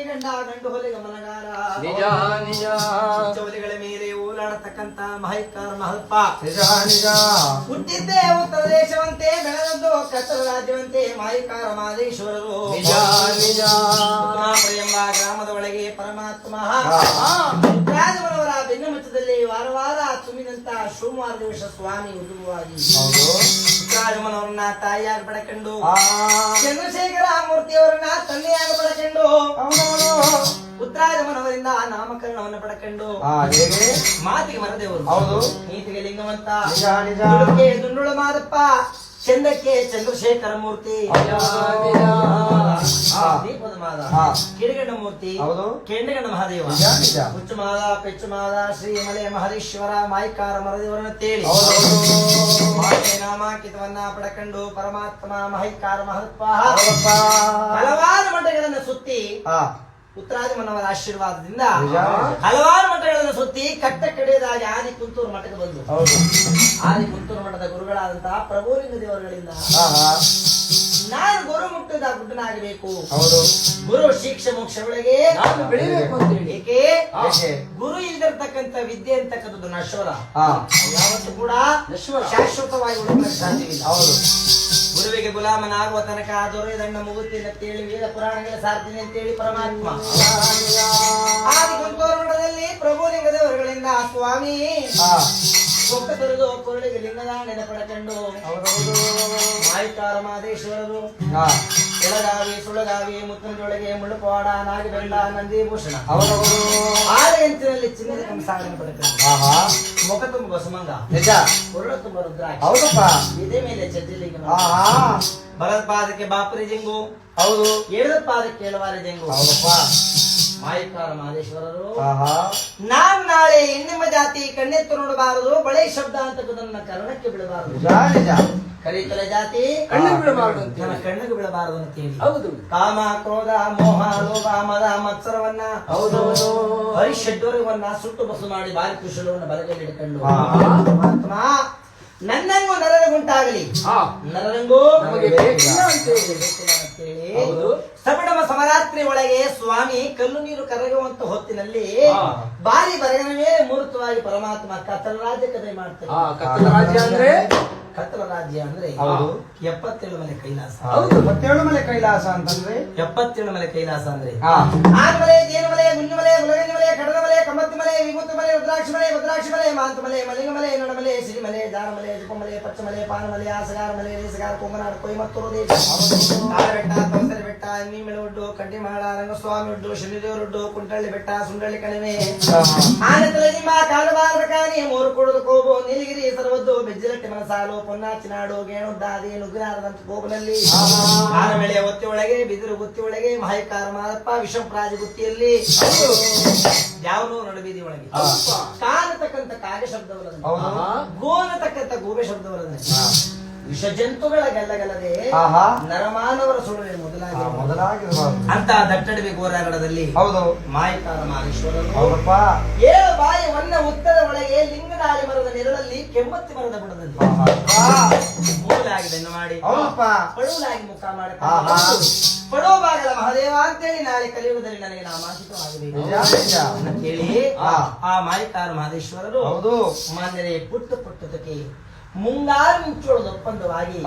ಗಂಡ ಗಂಡು ಹೊಲೆ ಗಮನಗಾರ ನಿಜ ನಿಜ ಚೌಲಿಗಳ ಮೇಲೆ ಓಲಾಡತಕ್ಕಂತ ಮಹೈಕಾರ ಮಹಲ್ಪ ನಿಜ ನಿಜ ಹುಟ್ಟಿದ್ದೇ ಉತ್ತರ ದೇಶವಂತೆ ಬೆಳೆದದ್ದು ಕತ್ತಲ ರಾಜ್ಯವಂತೆ ಮಹೈಕಾರ ಮಹದೇಶ್ವರರು ನಿಜ ನಿಜ ಎಂಬ ಗ್ರಾಮದ ಒಳಗೆ ಪರಮಾತ್ಮ ರಾಜಮನವರ ಬೆನ್ನಮುಚ್ಚದಲ್ಲಿ ವಾರ ವಾರ ತುಂಬಿದಂತ ಸೋಮವಾರ ದಿವಸ ಸ್ವಾಮಿ ಉದ್ಭವವಾಗಿ ರಾಜಮನವರನ್ನ ತಾಯಿಯಾಗಿ ಪಡಕೊಂಡು ಚಂದ್ರಶೇಖರ ಮೂರ್ತಿಯವರನ್ನ ತಂದೆಯಾಗಿ ಪಡಕೊಂಡು ಉತ್ತರಾಜಮನವರಿಂದ ನಾಮಕರಣವನ್ನು ಪಡಕೊಂಡು ಮಾತಿಗೆ ಮರದೇವರು ಹೌದು ನೀತಿಗೆ ಲಿಂಗವಂತ ನಿಜ ನಿಜ ದುಂಡುಳ ಮಾದಪ್ಪ ಚಂದಕ್ಕೆ ಚಂದ್ರಶೇಖರ ಮೂರ್ತಿ ದೀಪದ ಮಾದ ಕಿಡಿಗಣ್ಣ ಮೂರ್ತಿ ಕೆಂಡಗಣ್ಣ ಮಹಾದೇವ ಹುಚ್ಚು ಮಾದ ಪೆಚ್ಚು ಮಾದ ಶ್ರೀ ಮಲೆ ಮಹದೇಶ್ವರ ಮಾಯಿಕಾರ ಮರದೇವರನ್ನ ತೇಳಿ ನಾಮಾಂಕಿತವನ್ನ ಪಡಕೊಂಡು ಪರಮಾತ್ಮ ಮಹೈಕಾರ ಮಹತ್ವ ಹಲವಾರು ಮಠಗಳನ್ನು ಸುತ್ತಿ ಉತ್ತರಾಜಮನವರ ಆಶೀರ್ವಾದದಿಂದ ಹಲವಾರು ಮಠಗಳನ್ನು ಸುತ್ತಿ ಕಟ್ಟ ಕಡೆಯದಾಗಿ ಆದಿ ಕುಂತೂರು ಮಠಕ್ಕೆ ಬಂದು ಆದಿ ಕುಂತೂರು ಮಠದ ಗುರುಗಳಾದಂತಹ ಪ್ರಭುಲಿಂಗ ದೇವರುಗಳಿಂದ ನಾನು ಗುರು ಮುಟ್ಟದ ಗುಡ್ಡನಾಗಬೇಕು ಗುರು ಶಿಕ್ಷೆ ಮೋಕ್ಷಗಳಿಗೆ ಬೆಳಿಬೇಕು ಅಂತ ಹೇಳಿ ಏಕೆ ಗುರು ಇಲ್ದಿರ್ತಕ್ಕಂಥ ವಿದ್ಯೆ ಅಂತಕ್ಕಂಥದ್ದು ನಶ್ವರ ಯಾವತ್ತೂ ಕೂಡ ಶಾಶ್ವತವಾಗಿ ಉಳಿಯಲಿಕ್ಕೆ ಸಾಧ್ಯವಿಲ್ಲ ಗುರುವಿಗೆ ಗುಲಾಮನಾಗುವ ತನಕ ದೊರೆಯದಣ್ಣ ಮುಗುತ್ತೀನಿ ಅಂತೇಳಿ ವೇದ ಪುರಾಣಗಳ ಸಾರ್ತೀನಿ ಅಂತೇಳಿ ಪರಮಾತ್ಮ ಆದಿ ಕುಂತೂರು ಮಠದಲ್ಲಿ ಪ್ರಭುಲಿಂಗ ದೇವರುಗಳಿಂದ ಸ್ವಾಮಿ ಕೊಕ್ಕ ತೊರೆದು ಕೊರಳಿಗೆ ಲಿಂಗದ ನೆನಪಡಕೊಂಡು ಮಾಯಿಕಾರ ಮಹದೇಶ್ವರರು ಬೆಳಗಾವಿ ಸುಳಗಾವಿ ಮುತ್ತನಜೊಳಗೆ ಮುಳುಪವಾಡ ನಾಗಬೆಂಡ ನಂದಿಭೂಷಣ 6 ಇಂಚಿನಲ್ಲಿ ಚಿನ್ನದ ಕಂಸಾಗಳನ್ನು ಪಡೆಕೊಂಡು ಮುಖ ತುಂಬ ಬಸಮಂಗ ಕೊರಳ ತುಂಬ ರುದ್ರಾಕ್ಷಿ ಇದೇ ಮೇಲೆ ಚಜ್ಜಲಿಂಗ ಬಲದ ಪಾದಕ್ಕೆ ಬಾಪುರಿ ಜಂಗು ಎಡದ ಪಾದಕ್ಕೆ ಎಳವಾರಿ ಜಂಗು ಮಾಯಿಕಾರ ಮಹದೇಶ್ವರರು ನಾನ್ ನಾಳೆ ಹೆಣ್ಣಿನ ಜಾತಿ ಕಣ್ಣೆತ್ತು ನೋಡಬಾರದು ಬಳೆ ಶಬ್ದ ಅಂತಕ್ಕದನ್ನ ಕರ್ಣಕ್ಕೆ ಬಿಡಬಾರದು ಕರಿತಲೆ ಜಾತಿ ಕಣ್ಣಿಗೆ ಬಿಡಬಾರದು ನನ್ನ ಕಣ್ಣಿಗೆ ಬಿಡಬಾರದು ಅಂತ ಹೇಳಿ ಹೌದು ಕಾಮ ಕ್ರೋಧ ಮೋಹ ಲೋಭ ಮದ ಮತ್ಸರವನ್ನ ಹರಿಷಡ್ವರವನ್ನ ಸುಟ್ಟು ಬಸು ಮಾಡಿ ಬಾರಿ ಕುಶಲವನ್ನು ಬಲಗಲ್ಲಿ ಹಿಡ್ಕೊಂಡು ಪರಮಾತ್ಮ ನನ್ನಂಗೂ ನರರಂಗುಂಟಾಗಲಿ ನರರಂಗೂ ಸಬಡಮ ಸಮರಾತ್ರಿ ಒಳಗೆ ಸ್ವಾಮಿ ಕಲ್ಲು ನೀರು ಕರಗುವಂತ ಹೊತ್ತಿನಲ್ಲಿ ಬಾರಿ ಬರಗನ ಮೇಲೆ ಮೂರ್ತವಾಗಿ ಪರಮಾತ್ಮ ಕತ್ತಲ ರಾಜ್ಯ ಕಥೆ ಮಾಡ್ತಾರೆ ಕತ್ತಲ ರಾಜ್ಯ ಅಂದ್ರೆ 77 ಮಲೆ ಕೈಲಾಸ 77 ಮಲೆ ಕೈಲಾಸ ಅಂತಂದ್ರೆ 77 ಮಲೆ ಕೈಲಾಸ ಅಂದ್ರೆ ಆನ್ಮಲೆ ಜೇನುಮಲೆ ಗುಂಜುಮಲೆ ಗುಲಗಂಜ ಮಲೆ ಕಡಲ ಮಲೆ ಕಮ್ಮತ್ತಿ ಮಲೆ ವಿಭೂತಿ ಮಲೆ ರುದ್ರಾಕ್ಷಿ ಮಲೆ ಭದ್ರಾಕ್ಷಿ ಮಲೆ ಮಾಂತ ಮಲೆ ಮಲಿಂಗ ಮಲೆ ನಡಮಲೆ ಸಿರಿಮಲೆ ಜಾರಮಲೆ ಜಪಮಲೆ ಪಚ್ಚಮಲೆ ಪಾನಮಲೆ ಆಸಗಾರ ಮಲೆ ರೇಸಗಾರ ಕೊಂಗನಾಡು ಕೊಯ್ಮತ್ತೂರು ದೇಶ ಬೆಟ್ಟ ತಮಸರಿ ಬೆಟ್ಟ ನೀಮೆಳೆ ಒಡ್ಡು ಕಂಟಿಮಾಳ ರಂಗಸ್ವಾಮಿ ಒಡ್ಡು ಶನಿದೇವರೊಡ್ಡು ಕುಂಟಳ್ಳಿ ಬೆಟ್ಟ ಸುಂಡಳ್ಳಿ ಕಣಿವೆ ಆನಂತರ ನಿಮ್ಮ ಕಾಲಬಾರದ ಕಾನಿ ಮೂರು ಕೊಡದು ಕೋಬು ನೀಲಗಿರಿ ಸರ್ವದ್ದು ಬೆಜ್ಜಿರಟ್ಟಿ ಮನಸಾಲು ಪೊನ್ನಾಚಿನಾಡು ಗೇಣುದ್ದಾದಿ ನುಗ್ಗಿನಾರದಂತ ಕೋಬನಲ್ಲಿ ಆರಮೆಳೆ ಒತ್ತಿ ಒಳಗೆ ಬಿದಿರು ಗುತ್ತಿ ಒಳಗೆ ಮಹೈಕಾರ ಮಾದಪ್ಪ ವಿಷಂಪ್ರಾಜ ಗುತ್ತಿಯಲ್ಲಿ ಯಾವನು ನಡುಬೀದಿ ಒಳಗೆ ಕಾಣತಕ್ಕಂಥ ಕಾರ್ಯ ಶಬ್ದವಲ್ಲದೆ ಗೋನತಕ್ಕಂಥ ಗೋಬೆ ಶಬ್ದವಲ್ಲದೆ ವಿಷ ಜಂತುಗಳ ಗೆಲ್ಲಗಲ್ಲದೆ ನರಮಾನವರ ಸುಳುವೆ ಮೊದಲಾಗಿ ಅಂತ ದಟ್ಟಡವಿ ಗೋರಾಗಡದಲ್ಲಿ ಮಾಯಿಕಾರ ಮಹೇಶ್ವರರು 7 ಬಾಯಿ ಒನ್ನ ಉತ್ತರ ಒಳಗೆ ಲಿಂಗದಾಳಿ ಮರದ ನೆರಳಲ್ಲಿ ಕೆಮ್ಮತ್ತಿ ಮರದ ಬುಡದಲ್ಲಿ ಮೂಲಾಗಿ ಬೆನ್ನು ಮಾಡಿ ಪಳುಲಾಗಿ ಮುಖ ಮಾಡಿ ಪಡೋ ಭಾಗದ ಮಹದೇವ ಅಂತೇಳಿ ನಾಳೆ ಕಲಿಯುಗದಲ್ಲಿ ನನಗೆ ನಾಮಾಂಕಿತವಾಗಬೇಕು ಕೇಳಿ ಆ ಮಾಯಿಕಾರ ಮಹದೇಶ್ವರರು ಮಾನ್ಯರೇ ಪುಟ್ಟದಕ್ಕೆ ಮುಂಗಾರು ಮುಂಚೋಳದ ಒಪ್ಪಂದವಾಗಿ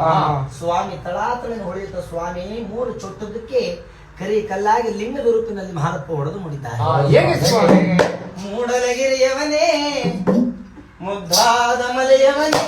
ಸ್ವಾಮಿ ತಳಾತಳಿನ ಹೊಳೆಯುತ್ತ ಸ್ವಾಮಿ 3 ಚೊಟ್ಟದಕ್ಕೆ ಕರಿ ಕಲ್ಲಾಗಿ ಲಿಂಗದ ರೂಪಿನಲ್ಲಿ ಮಹಾರಪ್ಪ ಹೊಡೆದು ಮುಡಿತಾರೆ ಮೂಡಲಗಿರಿಯವನೇ ಮುದ್ದಾದ ಮಲೆಯವನೇ